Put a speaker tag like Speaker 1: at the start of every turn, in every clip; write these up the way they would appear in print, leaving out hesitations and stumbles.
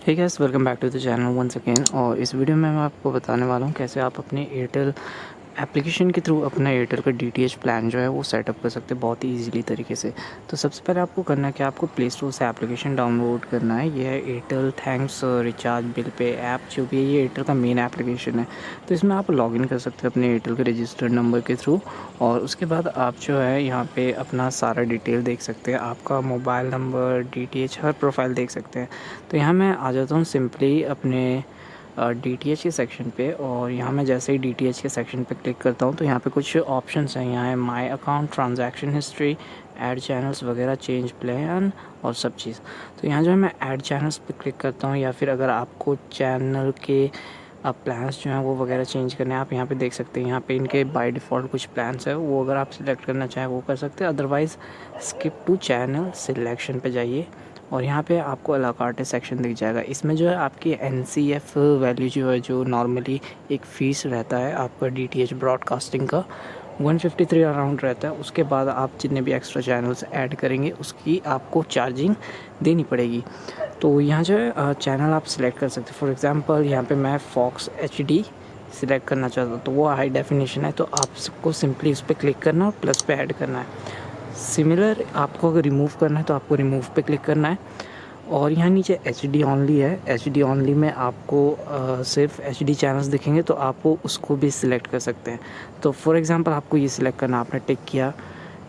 Speaker 1: Hey guys, welcome back to the channel once again. और इस video में मैं आपको बताने वाला हूँ कैसे आप अपने एयरटेल एप्लीकेशन के थ्रू अपना एयरटेल का डीटीएच प्लान जो है वो सेटअप कर सकते हैं बहुत ही ईजिली तरीके से। तो सबसे पहले आपको करना है कि आपको प्ले स्टोर से एप्लीकेशन डाउनलोड करना है। ये है Airtel thanks recharge bill pay app, जो भी है ये एयरटेल का मेन एप्लीकेशन है। तो इसमें आप लॉगिन कर सकते हैं अपने एयरटेल के रजिस्टर्ड नंबर के थ्रू, और उसके बाद आप जो है यहाँ पे अपना सारा डिटेल देख सकते हैं, आपका mobile number, DTH, her profile देख सकते हैं। तो यहाँ मैं आ जाता हूँ सिंपली अपने डीटीएच के सेक्शन पे, और यहाँ मैं जैसे ही डीटीएच के सेक्शन पे क्लिक करता हूँ तो यहाँ पे कुछ ऑप्शंस हैं। यहाँ है my account, transaction history, add channels वगैरह, चेंज प्लान और सब चीज़। तो यहाँ जो है मैं ऐड चैनल्स पे क्लिक करता हूँ, या फिर अगर आपको चैनल के प्लान्स जो हैं वो वगैरह चेंज करने हैं, आप यहाँ पे देख सकते हैं। यहाँ पे इनके बाय डिफ़ॉल्ट कुछ प्लान्स है, वो अगर आप सिलेक्ट करना चाहें वो कर सकते हैं। Otherwise skip to channel selection पे जाइए, और यहाँ पे आपको अला कार्टे सेक्शन दिख जाएगा। इसमें जो है आपकी NCF वैल्यू जो है, जो नॉर्मली एक फ़ीस रहता है आपका DTH ब्रॉडकास्टिंग का 153 अराउंड रहता है। उसके बाद आप जितने भी एक्स्ट्रा चैनल्स ऐड करेंगे उसकी आपको चार्जिंग देनी पड़ेगी। तो यहाँ जो है चैनल आप सिलेक्ट कर सकते हैं। फॉर एग्ज़ाम्पल यहाँ पे मैं फॉक्स HD सिलेक्ट करना चाहता हूँ, तो वो हाई डेफिनेशन है, तो आपको सिंपली उस पर क्लिक करना और प्लस पे ऐड करना है। सिमिलर आपको अगर रिमूव करना है तो आपको रिमूव पे क्लिक करना है, और यहाँ नीचे HD ओनली है। HD ओनली में आपको सिर्फ HD चैनल्स दिखेंगे, तो आप वो उसको भी सिलेक्ट कर सकते हैं। तो फॉर एग्ज़ाम्पल आपको ये सिलेक्ट करना, आपने टिक किया,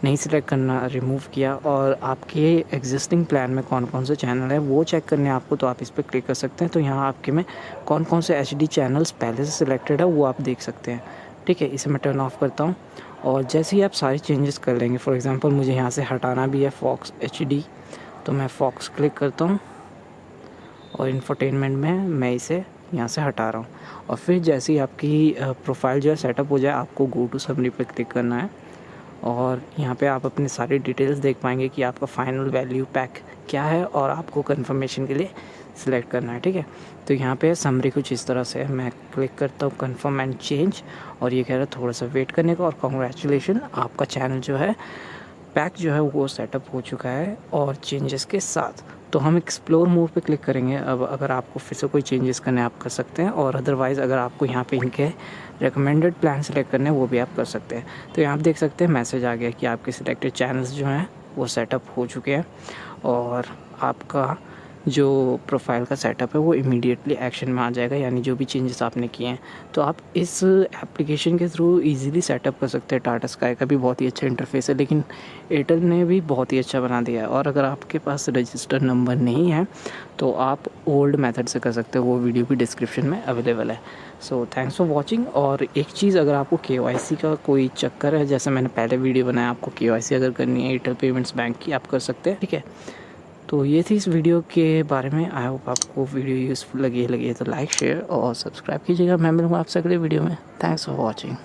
Speaker 1: नहीं सिलेक्ट करना, रिमूव किया, और आपके एग्जिस्टिंग प्लान में कौन कौन से चैनल है वो चेक करने आपको, तो आप इस पर क्लिक कर सकते हैं। तो यहाँ आपके में कौन कौन से HD चैनल्स पहले से सिलेक्टेड है वो आप देख सकते हैं। ठीक है, इसे मैं टर्न ऑफ करता हूँ, और जैसे ही आप सारे चेंजेस कर लेंगे, फॉर एग्ज़ाम्पल मुझे यहाँ से हटाना भी है फॉक्स HD, तो मैं फॉक्स क्लिक करता हूँ और इंफोटेनमेंट में मैं इसे यहाँ से हटा रहा हूँ। और फिर जैसे ही आपकी प्रोफाइल जो है सेटअप हो जाए, आपको गो टू समरी पे क्लिक करना है, और यहाँ पे आप अपनी सारी डिटेल्स देख पाएंगे कि आपका फाइनल वैल्यू पैक क्या है, और आपको कंफर्मेशन के लिए सिलेक्ट करना है। ठीक है, तो यहाँ पे समरी कुछ इस तरह से है। मैं क्लिक करता हूँ कन्फर्म एंड चेंज, और ये कह रहा है थोड़ा सा वेट करने का, और कॉन्ग्रेचुलेशन, आपका चैनल जो है पैक जो है वो सेटअप हो चुका है और चेंजेस के साथ। तो हम एक्सप्लोर मोड पे क्लिक करेंगे। अब अगर आपको फिर से कोई चेंजेस करने आप कर सकते हैं, और अदरवाइज़ अगर आपको यहाँ पे इनके रिकमेंडेड प्लान सेलेक्ट करने हैं वो भी आप कर सकते हैं। तो यहाँ आप देख सकते हैं मैसेज आ गया कि आपके सिलेक्टेड चैनल्स जो हैं वो सेटअप हो चुके हैं, और आपका जो प्रोफाइल का सेटअप है वो इमीडिएटली एक्शन में आ जाएगा, यानी जो भी चेंजेस आपने किए हैं। तो आप इस एप्लीकेशन के थ्रू इजीली सेटअप कर सकते हैं। टाटा स्काई का भी बहुत ही अच्छा इंटरफेस है, लेकिन एयरटेल ने भी बहुत ही अच्छा बना दिया है। और अगर आपके पास रजिस्टर्ड नंबर नहीं है तो आप ओल्ड मेथड से कर सकते हो, वो वीडियो भी डिस्क्रिप्शन में अवेलेबल है। So thanks for watching. और एक चीज़, अगर आपको KYC का कोई चक्कर है, जैसे मैंने पहले वीडियो बनाया, आपको KYC अगर करनी है एयरटेल पेमेंट्स बैंक की, आप कर सकते हैं। ठीक है, तो ये थी इस वीडियो के बारे में। आई होप आपको वीडियो यूज़फुल लगी है तो लाइक, शेयर और सब्सक्राइब कीजिएगा। मैं मिलूँगा आपसे अगले वीडियो में। Thanks for watching.